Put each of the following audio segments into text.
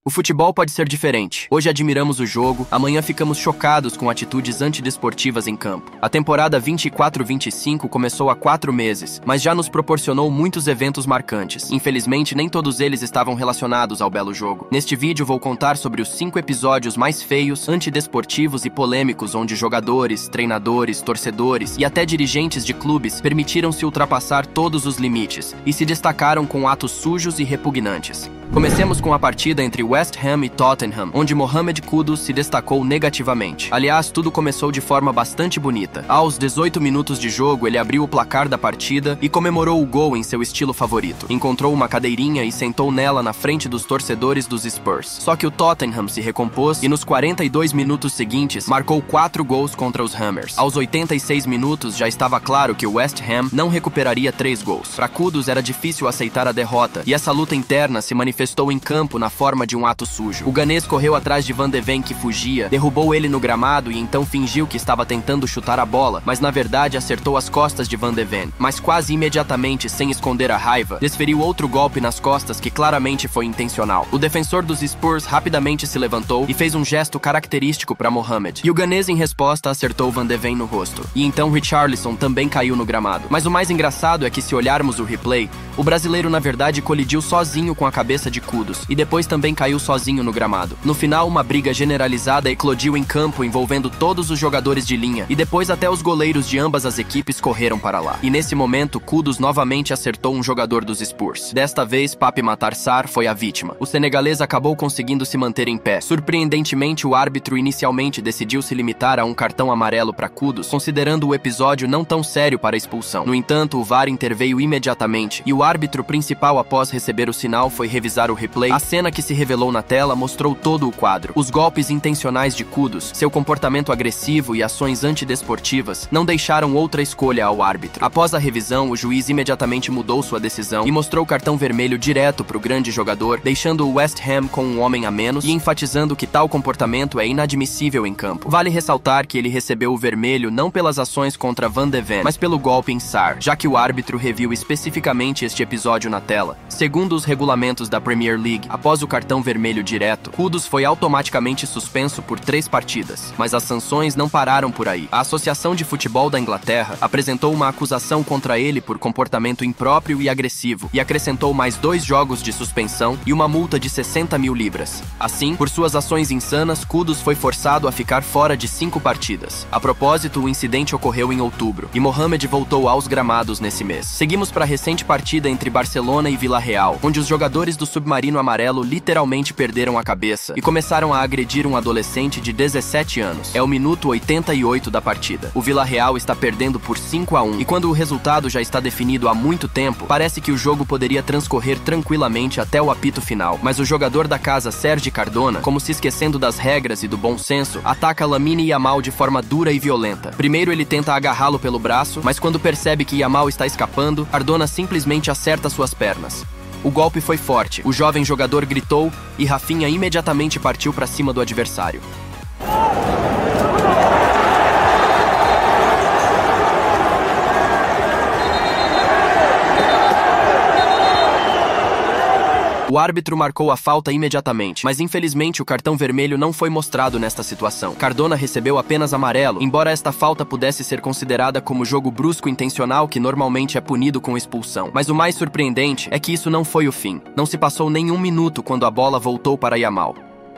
O futebol pode ser diferente. Hoje admiramos o jogo, amanhã ficamos chocados com atitudes antidesportivas em campo. A temporada 24-25 começou há 4 meses, mas já nos proporcionou muitos eventos marcantes. Infelizmente, nem todos eles estavam relacionados ao belo jogo. Neste vídeo vou contar sobre os 5 episódios mais feios, antidesportivos e polêmicos onde jogadores, treinadores, torcedores e até dirigentes de clubes permitiram-se ultrapassar todos os limites e se destacaram com atos sujos e repugnantes. Comecemos com a partida entre West Ham e Tottenham, onde Mohamed Kudus se destacou negativamente. Aliás, tudo começou de forma bastante bonita. Aos 18 minutos de jogo, ele abriu o placar da partida e comemorou o gol em seu estilo favorito. Encontrou uma cadeirinha e sentou nela na frente dos torcedores dos Spurs. Só que o Tottenham se recompôs e nos 42 minutos seguintes marcou 4 gols contra os Hammers. Aos 86 minutos já estava claro que o West Ham não recuperaria 3 gols. Para Kudus era difícil aceitar a derrota e essa luta interna se manifestou em campo na forma de um ato sujo. O ganês correu atrás de Van de Ven, que fugia, derrubou ele no gramado e então fingiu que estava tentando chutar a bola, mas na verdade acertou as costas de Van de Ven. Mas quase imediatamente, sem esconder a raiva, desferiu outro golpe nas costas que claramente foi intencional. O defensor dos Spurs rapidamente se levantou e fez um gesto característico para Mohamed. E o ganês em resposta acertou Van de Ven no rosto. E então Richarlison também caiu no gramado. Mas o mais engraçado é que se olharmos o replay, o brasileiro na verdade colidiu sozinho com a cabeça de Kudus e depois também caiu sozinho no gramado. No final, uma briga generalizada eclodiu em campo envolvendo todos os jogadores de linha e depois até os goleiros de ambas as equipes correram para lá. E nesse momento, Kudus novamente acertou um jogador dos Spurs. Desta vez, Pape Matar Sarr foi a vítima. O senegalês acabou conseguindo se manter em pé. Surpreendentemente, o árbitro inicialmente decidiu se limitar a um cartão amarelo para Kudus, considerando o episódio não tão sério para a expulsão. No entanto, o VAR interveio imediatamente e o árbitro principal, após receber o sinal, foi revisar o replay. A cena que se revelou na tela mostrou todo o quadro. Os golpes intencionais de Kudus, seu comportamento agressivo e ações antidesportivas não deixaram outra escolha ao árbitro. Após a revisão, o juiz imediatamente mudou sua decisão e mostrou cartão vermelho direto para o grande jogador, deixando o West Ham com um homem a menos e enfatizando que tal comportamento é inadmissível em campo. Vale ressaltar que ele recebeu o vermelho não pelas ações contra Van de Ven, mas pelo golpe em Sarr, já que o árbitro reviu especificamente este episódio na tela. Segundo os regulamentos da Premier League, após o cartão vermelho direto, Kudus foi automaticamente suspenso por 3 partidas. Mas as sanções não pararam por aí. A Associação de Futebol da Inglaterra apresentou uma acusação contra ele por comportamento impróprio e agressivo e acrescentou mais 2 jogos de suspensão e uma multa de 60 mil libras. Assim, por suas ações insanas, Kudus foi forçado a ficar fora de 5 partidas. A propósito, o incidente ocorreu em outubro e Mohamed voltou aos gramados nesse mês. Seguimos para a recente partida entre Barcelona e Villarreal, onde os jogadores do Submarino Amarelo literalmente perderam a cabeça e começaram a agredir um adolescente de 17 anos. É o minuto 88 da partida. O Villarreal está perdendo por 5-1 e quando o resultado já está definido há muito tempo, parece que o jogo poderia transcorrer tranquilamente até o apito final. Mas o jogador da casa, Sergi Cardona, como se esquecendo das regras e do bom senso, ataca Lamine Yamal de forma dura e violenta. Primeiro ele tenta agarrá-lo pelo braço, mas quando percebe que Yamal está escapando, Cardona simplesmente acerta suas pernas. O golpe foi forte, o jovem jogador gritou e Rafinha imediatamente partiu para cima do adversário. O árbitro marcou a falta imediatamente, mas infelizmente o cartão vermelho não foi mostrado nesta situação. Cardona recebeu apenas amarelo, embora esta falta pudesse ser considerada como jogo brusco intencional que normalmente é punido com expulsão. Mas o mais surpreendente é que isso não foi o fim. Não se passou nem 1 minuto quando a bola voltou para Yamal.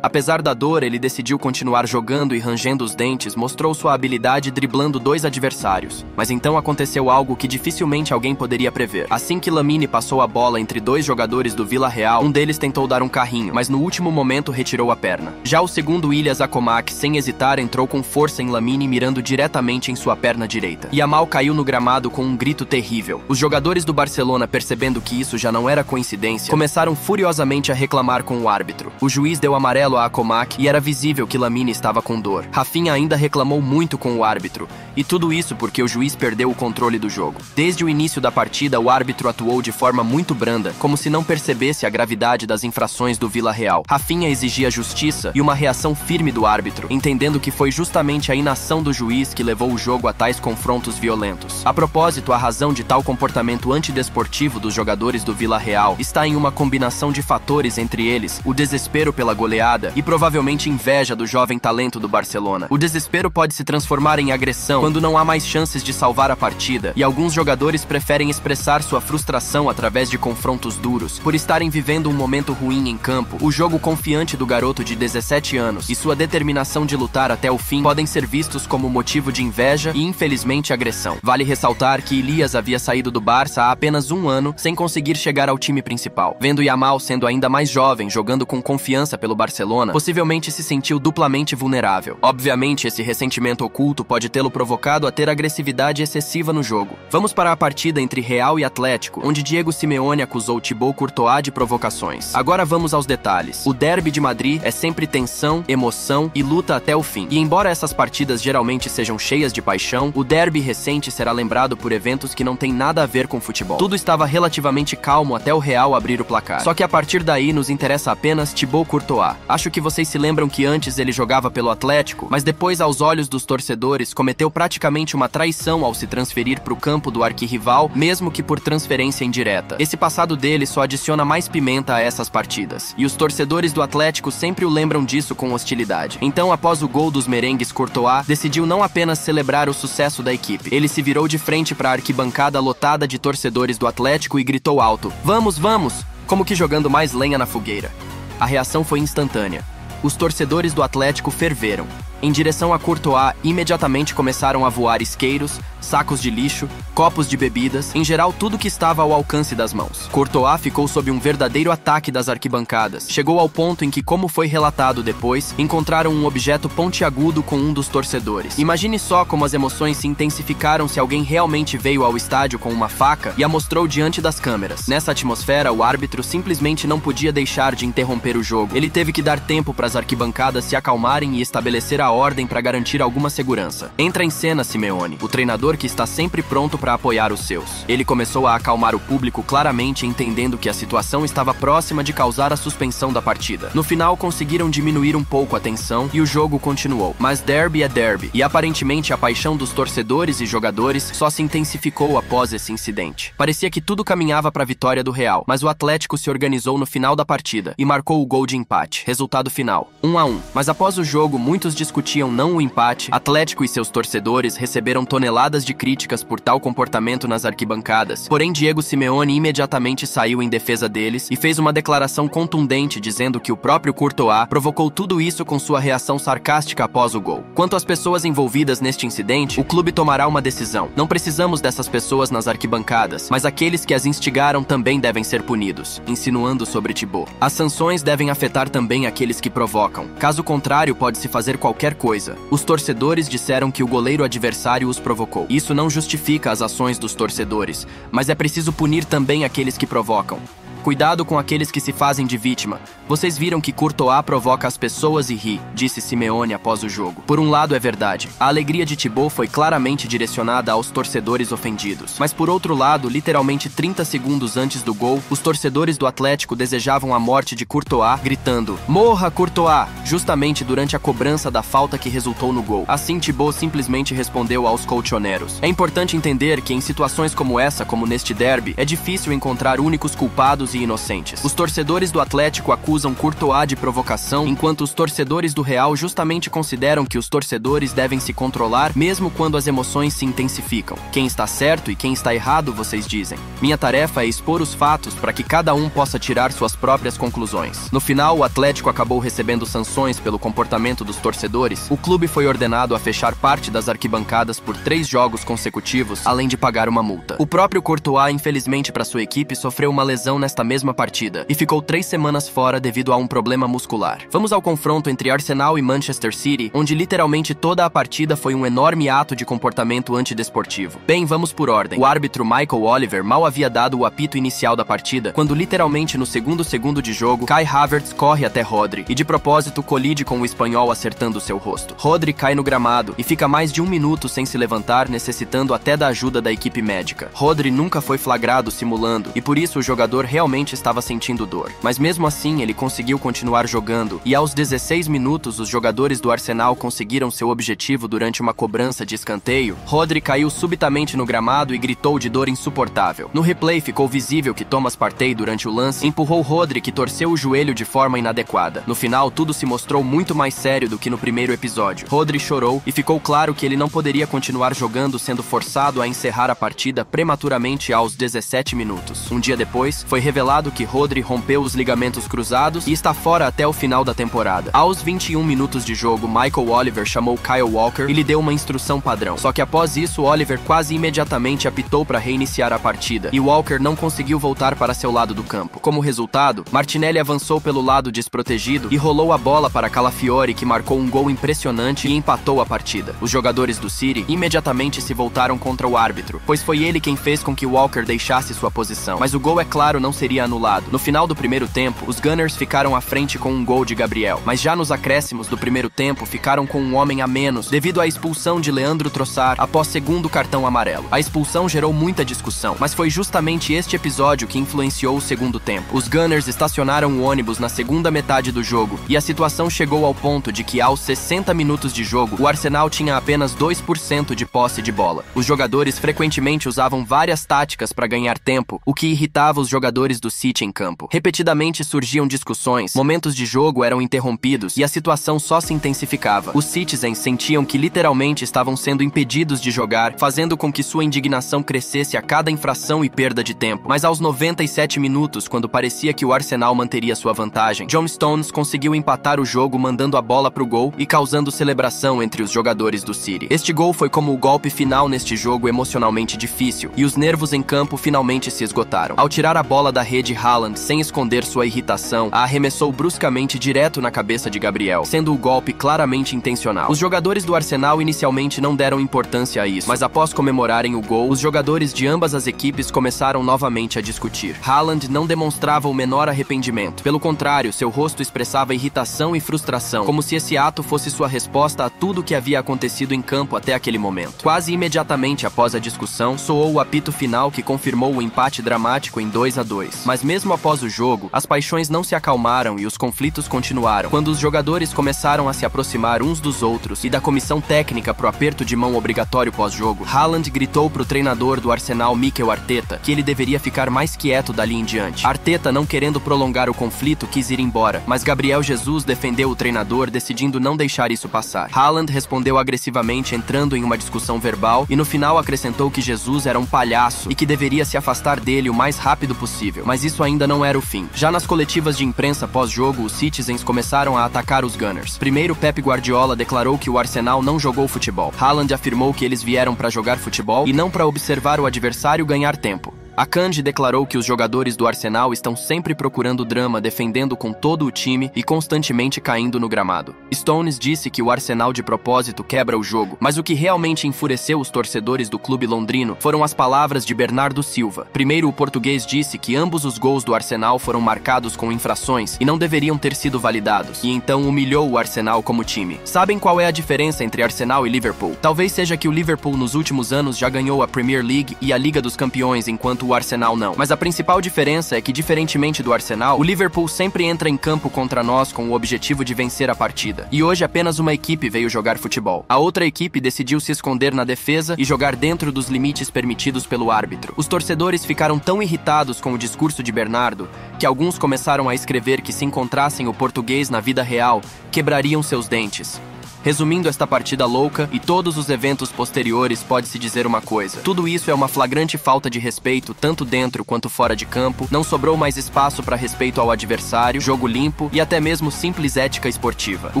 Apesar da dor, ele decidiu continuar jogando e rangendo os dentes, mostrou sua habilidade driblando 2 adversários. Mas então aconteceu algo que dificilmente alguém poderia prever. Assim que Lamine passou a bola entre 2 jogadores do Villarreal, um deles tentou dar um carrinho, mas no último momento retirou a perna. Já o segundo, Ilyas Akomak, sem hesitar, entrou com força em Lamine, mirando diretamente em sua perna direita. Yamal caiu no gramado com um grito terrível. Os jogadores do Barcelona, percebendo que isso já não era coincidência, começaram furiosamente a reclamar com o árbitro. O juiz deu amarelo a Akomak e era visível que Lamine estava com dor. Rafinha ainda reclamou muito com o árbitro, e tudo isso porque o juiz perdeu o controle do jogo. Desde o início da partida, o árbitro atuou de forma muito branda, como se não percebesse a gravidade das infrações do Villarreal. Rafinha exigia justiça e uma reação firme do árbitro, entendendo que foi justamente a inação do juiz que levou o jogo a tais confrontos violentos. A propósito, a razão de tal comportamento antidesportivo dos jogadores do Villarreal está em uma combinação de fatores, entre eles o desespero desespero pela goleada e provavelmente inveja do jovem talento do Barcelona. O desespero pode se transformar em agressão quando não há mais chances de salvar a partida, e alguns jogadores preferem expressar sua frustração através de confrontos duros. Por estarem vivendo um momento ruim em campo, o jogo confiante do garoto de 17 anos e sua determinação de lutar até o fim podem ser vistos como motivo de inveja e, infelizmente, agressão. Vale ressaltar que Elias havia saído do Barça há apenas um ano sem conseguir chegar ao time principal. Vendo Yamal sendo ainda mais jovem, jogando com confiança pelo Barcelona, possivelmente se sentiu duplamente vulnerável. Obviamente, esse ressentimento oculto pode tê-lo provocado a ter agressividade excessiva no jogo. Vamos para a partida entre Real e Atlético, onde Diego Simeone acusou Thibaut Courtois de provocações. Agora vamos aos detalhes. O derby de Madrid é sempre tensão, emoção e luta até o fim. E embora essas partidas geralmente sejam cheias de paixão, o derby recente será lembrado por eventos que não têm nada a ver com futebol. Tudo estava relativamente calmo até o Real abrir o placar. Só que a partir daí nos interessa apenas Thibaut Courtois. Acho que vocês se lembram que antes ele jogava pelo Atlético, mas depois, aos olhos dos torcedores, cometeu praticamente uma traição ao se transferir para o campo do arquirrival, mesmo que por transferência indireta. Esse passado dele só adiciona mais pimenta a essas partidas, e os torcedores do Atlético sempre o lembram disso com hostilidade. Então, após o gol dos merengues, Courtois decidiu não apenas celebrar o sucesso da equipe. Ele se virou de frente para a arquibancada lotada de torcedores do Atlético e gritou alto: "Vamos, vamos!", como que jogando mais lenha na fogueira. A reação foi instantânea. Os torcedores do Atlético ferveram. Em direção a Courtois, imediatamente começaram a voar isqueiros, sacos de lixo, copos de bebidas, em geral tudo que estava ao alcance das mãos. Courtois ficou sob um verdadeiro ataque das arquibancadas. Chegou ao ponto em que, como foi relatado depois, encontraram um objeto pontiagudo com um dos torcedores. Imagine só como as emoções se intensificaram se alguém realmente veio ao estádio com uma faca e a mostrou diante das câmeras. Nessa atmosfera, o árbitro simplesmente não podia deixar de interromper o jogo. Ele teve que dar tempo para as arquibancadas se acalmarem e estabelecer a ordem para garantir alguma segurança. Entra em cena Simeone, o treinador que está sempre pronto para apoiar os seus. Ele começou a acalmar o público, claramente entendendo que a situação estava próxima de causar a suspensão da partida. No final, conseguiram diminuir um pouco a tensão e o jogo continuou. Mas derby é derby, e aparentemente a paixão dos torcedores e jogadores só se intensificou após esse incidente. Parecia que tudo caminhava para a vitória do Real, mas o Atlético se organizou no final da partida e marcou o gol de empate. Resultado final: 1-1. Mas após o jogo, muitos discutiam não o empate. Atlético e seus torcedores receberam toneladas de críticas por tal comportamento nas arquibancadas. Porém, Diego Simeone imediatamente saiu em defesa deles e fez uma declaração contundente dizendo que o próprio Courtois provocou tudo isso com sua reação sarcástica após o gol. Quanto às pessoas envolvidas neste incidente, o clube tomará uma decisão. Não precisamos dessas pessoas nas arquibancadas, mas aqueles que as instigaram também devem ser punidos, insinuando sobre Thibaut. As sanções devem afetar também aqueles que provocam. Caso contrário, pode-se fazer qualquer coisa. Os torcedores disseram que o goleiro adversário os provocou. Isso não justifica as ações dos torcedores, mas é preciso punir também aqueles que provocam. Cuidado com aqueles que se fazem de vítima. Vocês viram que Courtois provoca as pessoas e ri, disse Simeone após o jogo. Por um lado é verdade, a alegria de Thibaut foi claramente direcionada aos torcedores ofendidos. Mas por outro lado, literalmente 30 segundos antes do gol, os torcedores do Atlético desejavam a morte de Courtois, gritando: "Morra, Courtois!", justamente durante a cobrança da falta que resultou no gol. Assim, Thibaut simplesmente respondeu aos colchoneros. É importante entender que em situações como essa, como neste derby, é difícil encontrar únicos culpados e inocentes. Os torcedores do Atlético acusam Courtois de provocação, enquanto os torcedores do Real justamente consideram que os torcedores devem se controlar mesmo quando as emoções se intensificam. Quem está certo e quem está errado, vocês dizem. Minha tarefa é expor os fatos para que cada um possa tirar suas próprias conclusões. No final, o Atlético acabou recebendo sanções pelo comportamento dos torcedores. O clube foi ordenado a fechar parte das arquibancadas por 3 jogos consecutivos, além de pagar uma multa. O próprio Courtois, infelizmente para sua equipe, sofreu uma lesão nesta mesma partida e ficou 3 semanas fora devido a um problema muscular. Vamos ao confronto entre Arsenal e Manchester City, onde literalmente toda a partida foi um enorme ato de comportamento antidesportivo. Bem, vamos por ordem. O árbitro Michael Oliver mal havia dado o apito inicial da partida, quando literalmente no segundo segundo de jogo, Kai Havertz corre até Rodri e de propósito colide com o espanhol acertando seu rosto. Rodri cai no gramado e fica mais de 1 minuto sem se levantar, necessitando até da ajuda da equipe médica. Rodri nunca foi flagrado simulando e por isso o jogador realmente estava sentindo dor. Mas mesmo assim, ele conseguiu continuar jogando, e aos 16 minutos os jogadores do Arsenal conseguiram seu objetivo durante uma cobrança de escanteio. Rodri caiu subitamente no gramado e gritou de dor insuportável. No replay ficou visível que Thomas Partey, durante o lance, empurrou Rodri, que torceu o joelho de forma inadequada. No final, tudo se mostrou muito mais sério do que no primeiro episódio. Rodri chorou e ficou claro que ele não poderia continuar jogando, sendo forçado a encerrar a partida prematuramente aos 17 minutos. Um dia depois, foi revelado que Rodri rompeu os ligamentos cruzados e está fora até o final da temporada. Aos 21 minutos de jogo, Michael Oliver chamou Kyle Walker e lhe deu uma instrução padrão. Só que após isso, Oliver quase imediatamente apitou para reiniciar a partida, e Walker não conseguiu voltar para seu lado do campo. Como resultado, Martinelli avançou pelo lado desprotegido e rolou a bola para Calafiori, que marcou um gol impressionante e empatou a partida. Os jogadores do City imediatamente se voltaram contra o árbitro, pois foi ele quem fez com que Walker deixasse sua posição. Mas o gol, é claro, não seria anulado. No final do primeiro tempo, os Gunners ficaram à frente com um gol de Gabriel, mas já nos acréscimos do primeiro tempo ficaram com um homem a menos devido à expulsão de Leandro Trossard após segundo cartão amarelo. A expulsão gerou muita discussão, mas foi justamente este episódio que influenciou o segundo tempo. Os Gunners estacionaram o ônibus na segunda metade do jogo e a situação chegou ao ponto de que aos 60 minutos de jogo, o Arsenal tinha apenas 2% de posse de bola. Os jogadores frequentemente usavam várias táticas para ganhar tempo, o que irritava os jogadores do City em campo. Repetidamente surgiam discussões, momentos de jogo eram interrompidos e a situação só se intensificava. Os Citizens sentiam que literalmente estavam sendo impedidos de jogar, fazendo com que sua indignação crescesse a cada infração e perda de tempo. Mas aos 97 minutos, quando parecia que o Arsenal manteria sua vantagem, John Stones conseguiu empatar o jogo mandando a bola pro gol e causando celebração entre os jogadores do City. Este gol foi como o golpe final neste jogo emocionalmente difícil, e os nervos em campo finalmente se esgotaram. Ao tirar a bola da rede, Haaland, sem esconder sua irritação, a arremessou bruscamente direto na cabeça de Gabriel, sendo o golpe claramente intencional. Os jogadores do Arsenal inicialmente não deram importância a isso, mas após comemorarem o gol, os jogadores de ambas as equipes começaram novamente a discutir. Haaland não demonstrava o menor arrependimento. Pelo contrário, seu rosto expressava irritação e frustração, como se esse ato fosse sua resposta a tudo o que havia acontecido em campo até aquele momento. Quase imediatamente após a discussão, soou o apito final que confirmou o empate dramático em 2-2. Mas mesmo após o jogo, as paixões não se acalmaram e os conflitos continuaram. Quando os jogadores começaram a se aproximar uns dos outros e da comissão técnica pro aperto de mão obrigatório pós-jogo, Haaland gritou pro treinador do Arsenal, Mikel Arteta, que ele deveria ficar mais quieto dali em diante. Arteta, não querendo prolongar o conflito, quis ir embora, mas Gabriel Jesus defendeu o treinador, decidindo não deixar isso passar. Haaland respondeu agressivamente, entrando em uma discussão verbal, e no final acrescentou que Jesus era um palhaço e que deveria se afastar dele o mais rápido possível. Mas isso ainda não era o fim. Já nas coletivas de imprensa pós-jogo, os Citizens começaram a atacar os Gunners. Primeiro, Pep Guardiola declarou que o Arsenal não jogou futebol. Haaland afirmou que eles vieram para jogar futebol e não para observar o adversário ganhar tempo. Akanji declarou que os jogadores do Arsenal estão sempre procurando drama, defendendo com todo o time e constantemente caindo no gramado. Stones disse que o Arsenal de propósito quebra o jogo, mas o que realmente enfureceu os torcedores do clube londrino foram as palavras de Bernardo Silva. Primeiro, o português disse que ambos os gols do Arsenal foram marcados com infrações e não deveriam ter sido validados, e então humilhou o Arsenal como time. Sabem qual é a diferença entre Arsenal e Liverpool? Talvez seja que o Liverpool nos últimos anos já ganhou a Premier League e a Liga dos Campeões, enquanto o Arsenal não. Mas a principal diferença é que, diferentemente do Arsenal, o Liverpool sempre entra em campo contra nós com o objetivo de vencer a partida. E hoje apenas uma equipe veio jogar futebol. A outra equipe decidiu se esconder na defesa e jogar dentro dos limites permitidos pelo árbitro. Os torcedores ficaram tão irritados com o discurso de Bernardo que alguns começaram a escrever que, se encontrassem o português na vida real, quebrariam seus dentes. Resumindo esta partida louca e todos os eventos posteriores, pode-se dizer uma coisa: tudo isso é uma flagrante falta de respeito, tanto dentro quanto fora de campo. Não sobrou mais espaço para respeito ao adversário, jogo limpo e até mesmo simples ética esportiva. O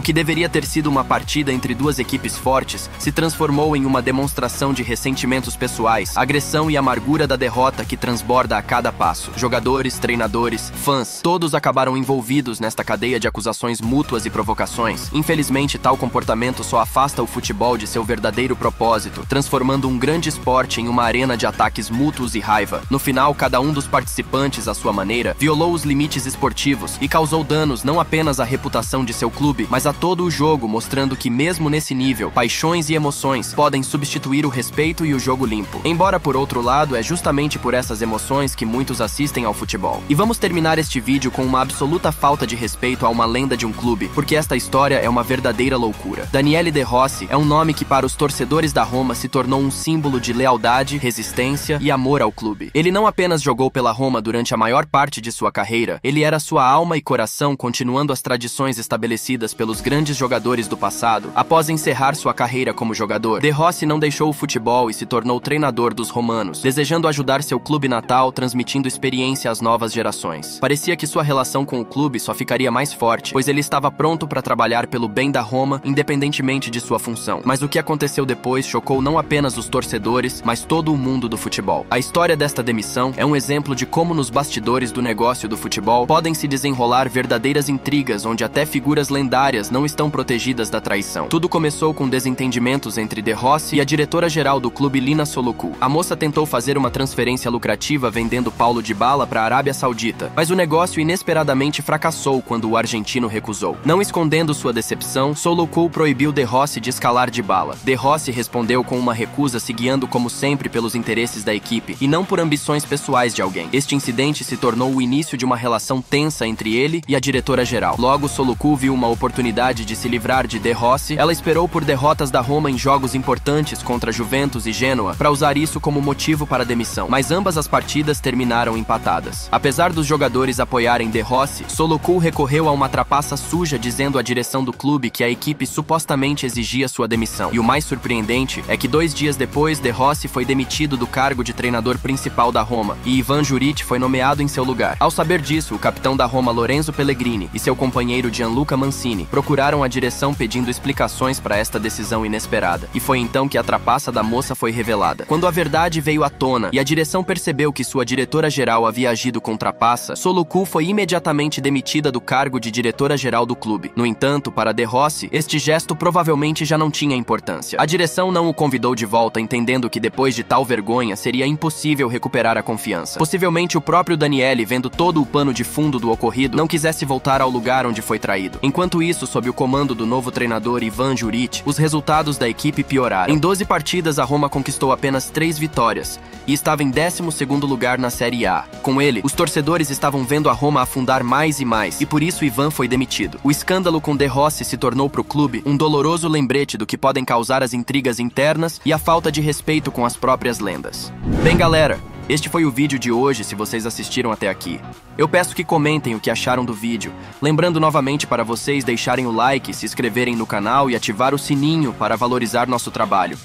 que deveria ter sido uma partida entre duas equipes fortes se transformou em uma demonstração de ressentimentos pessoais, agressão e amargura da derrota que transborda a cada passo. Jogadores, treinadores, fãs, todos acabaram envolvidos nesta cadeia de acusações mútuas e provocações. Infelizmente, tal comportamento comportamento só afasta o futebol de seu verdadeiro propósito, transformando um grande esporte em uma arena de ataques mútuos e raiva. No final, cada um dos participantes, à sua maneira, violou os limites esportivos e causou danos não apenas à reputação de seu clube, mas a todo o jogo, mostrando que mesmo nesse nível, paixões e emoções podem substituir o respeito e o jogo limpo. Embora, por outro lado, é justamente por essas emoções que muitos assistem ao futebol. E vamos terminar este vídeo com uma absoluta falta de respeito a uma lenda de um clube, porque esta história é uma verdadeira loucura. Daniele De Rossi é um nome que para os torcedores da Roma se tornou um símbolo de lealdade, resistência e amor ao clube. Ele não apenas jogou pela Roma durante a maior parte de sua carreira, ele era sua alma e coração, continuando as tradições estabelecidas pelos grandes jogadores do passado. Após encerrar sua carreira como jogador, De Rossi não deixou o futebol e se tornou treinador dos romanos, desejando ajudar seu clube natal, transmitindo experiência às novas gerações. Parecia que sua relação com o clube só ficaria mais forte, pois ele estava pronto para trabalhar pelo bem da Roma, independentemente de sua função. Mas o que aconteceu depois chocou não apenas os torcedores, mas todo o mundo do futebol. A história desta demissão é um exemplo de como nos bastidores do negócio do futebol podem se desenrolar verdadeiras intrigas onde até figuras lendárias não estão protegidas da traição. Tudo começou com desentendimentos entre De Rossi e a diretora-geral do clube, Lina Soluku. A moça tentou fazer uma transferência lucrativa vendendo Paulo Dybala para a Arábia Saudita, mas o negócio inesperadamente fracassou quando o argentino recusou. Não escondendo sua decepção, Soluku proibiu De Rossi de escalar Dybala. De Rossi respondeu com uma recusa, se guiando como sempre pelos interesses da equipe e não por ambições pessoais de alguém. Este incidente se tornou o início de uma relação tensa entre ele e a diretora-geral. Logo, Soluku viu uma oportunidade de se livrar de De Rossi. Ela esperou por derrotas da Roma em jogos importantes contra Juventus e Gênua para usar isso como motivo para a demissão, mas ambas as partidas terminaram empatadas. Apesar dos jogadores apoiarem De Rossi, Soluku recorreu a uma trapaça suja dizendo à direção do clube que a equipe supostamente exigia sua demissão. E o mais surpreendente é que 2 dias depois, De Rossi foi demitido do cargo de treinador principal da Roma e Ivan Juric foi nomeado em seu lugar. Ao saber disso, o capitão da Roma, Lorenzo Pellegrini, e seu companheiro Gianluca Mancini procuraram a direção pedindo explicações para esta decisão inesperada. E foi então que a trapaça da moça foi revelada. Quando a verdade veio à tona e a direção percebeu que sua diretora-geral havia agido com trapaça, Soluku foi imediatamente demitida do cargo de diretora-geral do clube. No entanto, para De Rossi, este gesto provavelmente já não tinha importância. A direção não o convidou de volta, entendendo que depois de tal vergonha seria impossível recuperar a confiança. Possivelmente o próprio Daniele, vendo todo o pano de fundo do ocorrido, não quisesse voltar ao lugar onde foi traído. Enquanto isso, sob o comando do novo treinador Ivan Juric, os resultados da equipe pioraram. Em 12 partidas, a Roma conquistou apenas 3 vitórias e estava em 12º lugar na Série A. Com ele, os torcedores estavam vendo a Roma afundar mais e mais, e por isso Ivan foi demitido. O escândalo com De Rossi se tornou para o clube um doloroso lembrete do que podem causar as intrigas internas e a falta de respeito com as próprias lendas. Bem, galera, este foi o vídeo de hoje, se vocês assistiram até aqui. Eu peço que comentem o que acharam do vídeo, lembrando novamente para vocês deixarem o like, se inscreverem no canal e ativar o sininho para valorizar nosso trabalho.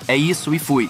É isso e fui!